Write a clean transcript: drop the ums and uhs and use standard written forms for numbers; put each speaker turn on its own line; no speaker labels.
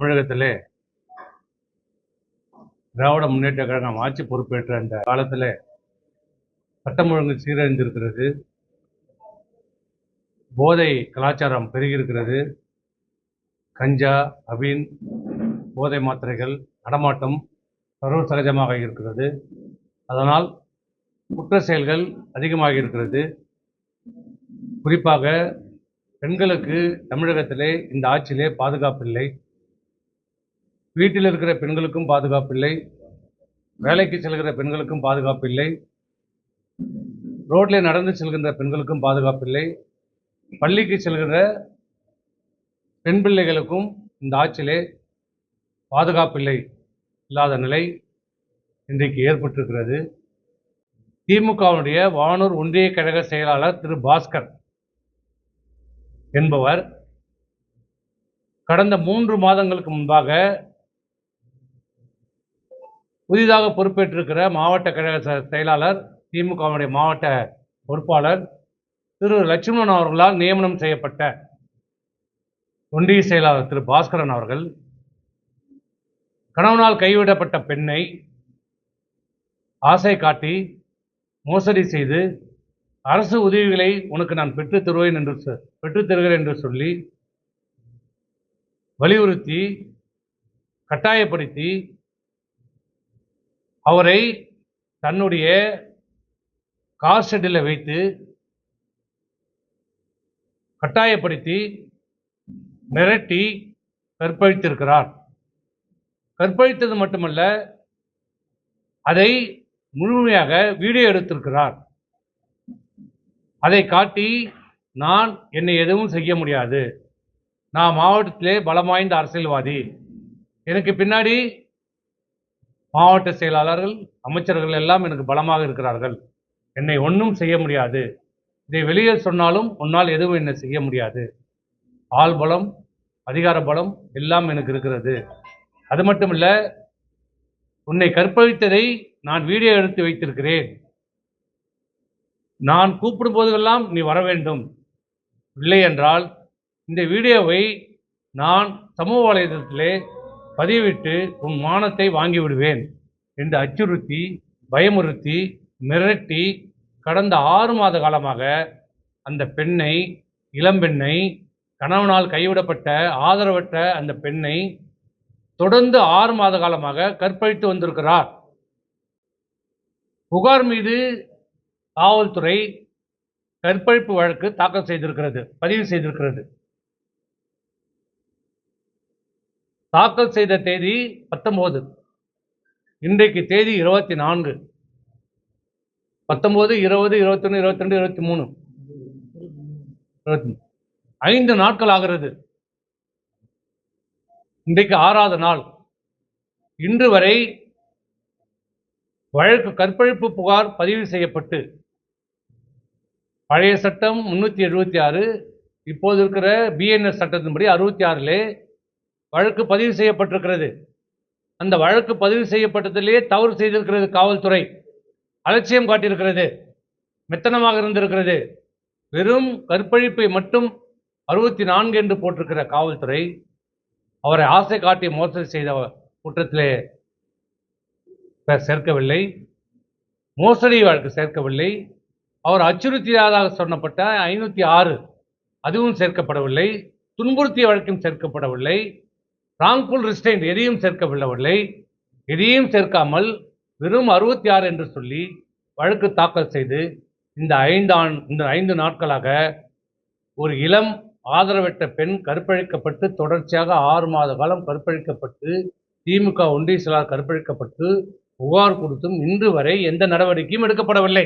தமிழகத்திலே திராவிட முன்னேற்ற கழகம் ஆட்சி பொறுப்பேற்ற அந்த காலத்தில் சட்டம் ஒழுங்கு சீரழிந்திருக்கிறது. போதை கலாச்சாரம் பெருகியிருக்கிறது. கஞ்சா, அபீன், போதை மாத்திரைகள் நடமாட்டம் சர்வ சகஜமாக இருக்கிறது. அதனால் குற்ற செயல்கள் அதிகமாக இருக்கிறது. குறிப்பாக பெண்களுக்கு தமிழகத்திலே இந்த ஆட்சியிலே பாதுகாப்பில்லை. வீட்டில் இருக்கிற பெண்களுக்கும் பாதுகாப்பில்லை, வேலைக்கு செல்கிற பெண்களுக்கும் பாதுகாப்பில்லை, ரோட்டில் நடந்து செல்கின்ற பெண்களுக்கும் பாதுகாப்பில்லை, பள்ளிக்கு செல்கிற பெண் பிள்ளைகளுக்கும் இந்த ஆட்சியிலே பாதுகாப்பில்லை இல்லாத நிலை இன்றைக்கு ஏற்பட்டிருக்கிறது. திமுகவுடைய வானூர் ஒன்றிய கழக செயலாளர் திரு பாஸ்கர் என்பவர் கடந்த 3 மாதங்களுக்கு முன்பாக புதிதாக பொறுப்பேற்றிருக்கிற மாவட்ட கழக செயலாளர், திமுகவுடைய மாவட்ட பொறுப்பாளர் திரு லட்சுமணன் அவர்களால் நியமனம் செய்யப்பட்ட ஒன்றிய செயலாளர் திரு பாஸ்கரன் அவர்கள் கணவனால் கைவிடப்பட்ட பெண்ணை ஆசை காட்டி மோசடி செய்து அரசு உதவிகளை உனக்கு நான் பெற்றுத்தருகிறேன் என்று சொல்லி வலியுறுத்தி கட்டாயப்படுத்தி அவரை தன்னுடைய கார் ஷெட்டில் வைத்து கட்டாயப்படுத்தி மிரட்டி கற்பழித்திருக்கிறார். கற்பழித்தது மட்டுமல்ல, அதை முழுமையாக வீடியோ எடுத்திருக்கிறார். அதை காட்டி என்னை எதுவும் செய்ய முடியாது, நான் மாவட்டத்திலே பலம் வாய்ந்த அரசியல்வாதி, எனக்கு பின்னாடி மாவட்ட செயலாளர்கள், அமைச்சர்கள் எல்லாம் எனக்கு பலமாக இருக்கிறார்கள், என்னை ஒன்றும் செய்ய முடியாது, இதை வெளியே சொன்னாலும் உன்னால் எதுவும் என்னை செய்ய முடியாது, ஆள் பலம், அதிகார பலம் எல்லாம் எனக்கு இருக்கிறது, அது மட்டுமல்ல உன்னை கற்பழித்ததை நான் வீடியோ எடுத்து வைத்திருக்கிறேன், நான் கூப்பிடும் போதெல்லாம் நீ வர வேண்டும், இல்லை என்றால் இந்த வீடியோவை நான் சமூக வலைதளத்திலே பதிவிட்டு உன் மானத்தை வாங்கி விடுவேன் என்று அச்சுறுத்தி, பயமுறுத்தி, மிரட்டி கடந்த 6 மாத காலமாக அந்த பெண்ணை, இளம்பெண்ணை, கணவனால் கைவிடப்பட்ட ஆதரவற்ற அந்த பெண்ணை தொடர்ந்து 6 மாத காலமாக கற்பழித்து வந்திருக்கிறார். புகார் மீது காவல்துறை கற்பழிப்பு வழக்கு தாக்கல் செய்திருக்கிறது, பதிவு செய்திருக்கிறது. தாக்கல் செய்த தேதி 19, இன்றைக்கு தேதி 24, 19, 20, 21, 22, 23, 5 நாட்கள் ஆகிறது. இன்றைக்கு 6வது நாள். இன்று வரை வழக்கு கற்பழிப்பு புகார் பதிவு செய்யப்பட்டு, பழைய சட்டம் 376, இப்போது இருக்கிற பிஎன்எஸ் சட்டத்தின்படி 66 வழக்கு பதிவு செய்யப்பட்டிருக்கிறது. அந்த வழக்கு பதிவு செய்யப்பட்டதிலே தவறு செய்திருக்கிறது காவல்துறை, அலட்சியம் காட்டியிருக்கிறது, மெத்தனமாக இருந்திருக்கிறது. வெறும் கற்பழிப்பை மட்டும் 64 என்று போட்டிருக்கிற காவல்துறை அவரை ஆசை காட்டி மோசடி செய்த குற்றத்திலே சேர்க்கவில்லை, மோசடி வழக்கு சேர்க்கவில்லை, அவர் அச்சுறுத்தியதாக சொன்னப்பட்ட 506 அதுவும் சேர்க்கப்படவில்லை, துன்புறுத்திய வழக்கும் சேர்க்கப்படவில்லை, ராங்ஃபுல் ரிஸ்ட்ரெயின்ட் எதையும் சேர்க்கப்படவில்லை. எதையும் சேர்க்காமல் வெறும் 66 என்று சொல்லி வழக்கு தாக்கல் செய்து இந்த 5 நாட்களாக ஒரு இளம் ஆதரவற்ற பெண் கற்பழிக்கப்பட்டு, தொடர்ச்சியாக 6 மாத காலம் கற்பழிக்கப்பட்டு, திமுக ஒன்றிய செயலாளர் கற்பழிக்கப்பட்டு புகார் கொடுத்தும் இன்று வரை எந்த நடவடிக்கையும் எடுக்கப்படவில்லை.